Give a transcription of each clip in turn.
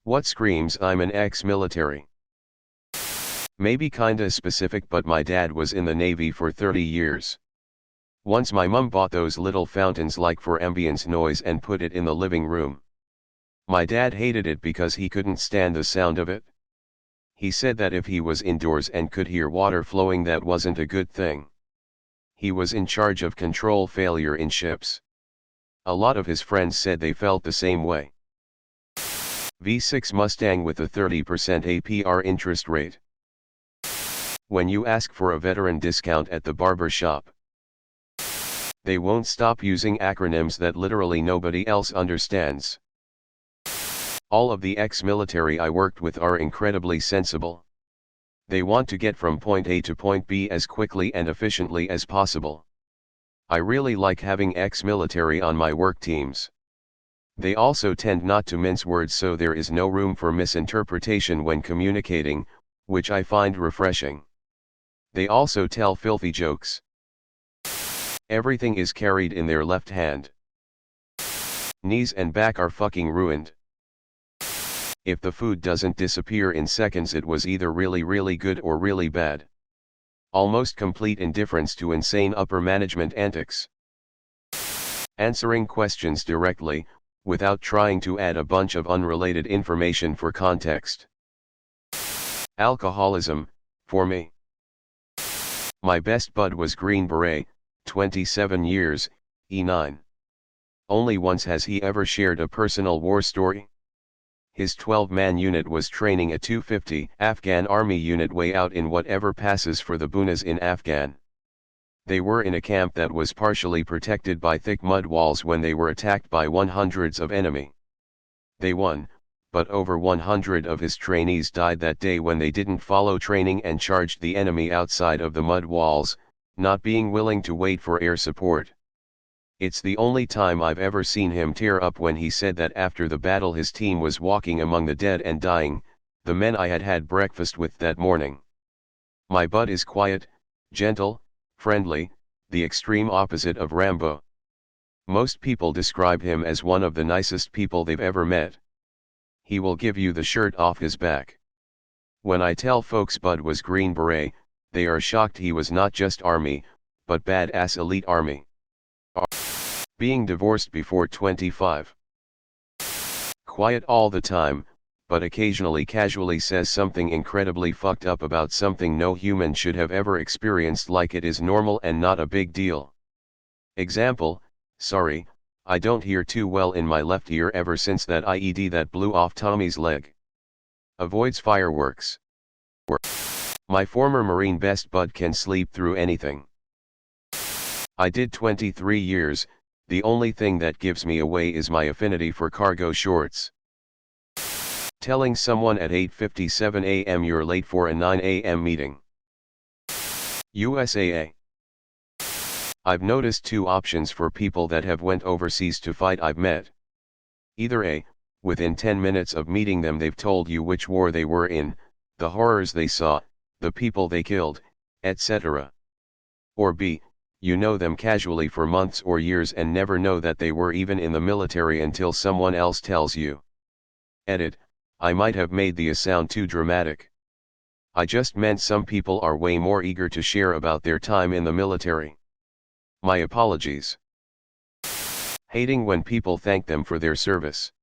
What screams I'm an ex-military? Maybe kinda specific, but my dad was in the Navy for 30 years. Once my mum bought those little fountains like for ambience noise and put it in the living room. My dad hated it because he couldn't stand the sound of it. He said that if he was indoors and could hear water flowing, that wasn't a good thing. He was in charge of control failure in ships. A lot of his friends said they felt the same way. V6 Mustang with a 30% APR interest rate. When you ask for a veteran discount at the barber shop, they won't stop using acronyms that literally nobody else understands. All of the ex-military I worked with are incredibly sensible. They want to get from point A to point B as quickly and efficiently as possible. I really like having ex-military on my work teams. They also tend not to mince words, so there is no room for misinterpretation when communicating, which I find refreshing. They also tell filthy jokes. Everything is carried in their left hand. Knees and back are fucking ruined. If the food doesn't disappear in seconds, it was either really good or really bad. Almost complete indifference to insane upper management antics. Answering questions directly, without trying to add a bunch of unrelated information for context. Alcoholism, for me. My best bud was Green Beret, 27 years, E9. Only once has he ever shared a personal war story. His 12-man unit was training a 250 Afghan army unit way out in whatever passes for the Bunas in Afghan. They were in a camp that was partially protected by thick mud walls when they were attacked by hundreds of enemy. They won, but over 100 of his trainees died that day when they didn't follow training and charged the enemy outside of the mud walls, not being willing to wait for air support. It's the only time I've ever seen him tear up when he said that after the battle his team was walking among the dead and dying, the men I had had breakfast with that morning. My bud is quiet, gentle, friendly, the extreme opposite of Rambo. Most people describe him as one of the nicest people they've ever met. He will give you the shirt off his back. When I tell folks Bud was Green Beret, they are shocked he was not just Army, but badass elite Army. Being divorced before 25. Quiet all the time, but occasionally casually says something incredibly fucked up about something no human should have ever experienced, like it is normal and not a big deal. Example: sorry, I don't hear too well in my left ear ever since that IED that blew off Tommy's leg. Avoids fireworks. My former Marine best bud can sleep through anything. I did 23 years, the only thing that gives me away is my affinity for cargo shorts. Telling someone at 8:57 a.m. you're late for a 9 a.m. meeting. USAA. I've noticed two options for people that have went overseas to fight I've met. Either A, within 10 minutes of meeting them they've told you which war they were in, the horrors they saw, the people they killed, etc. Or B, you know them casually for months or years and never know that they were even in the military until someone else tells you. Edit: I might have made the sound too dramatic. I just meant some people are way more eager to share about their time in the military. My apologies. Hating when people thank them for their service.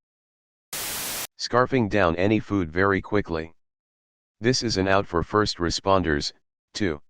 Scarfing down any food very quickly. This is an out for first responders, too.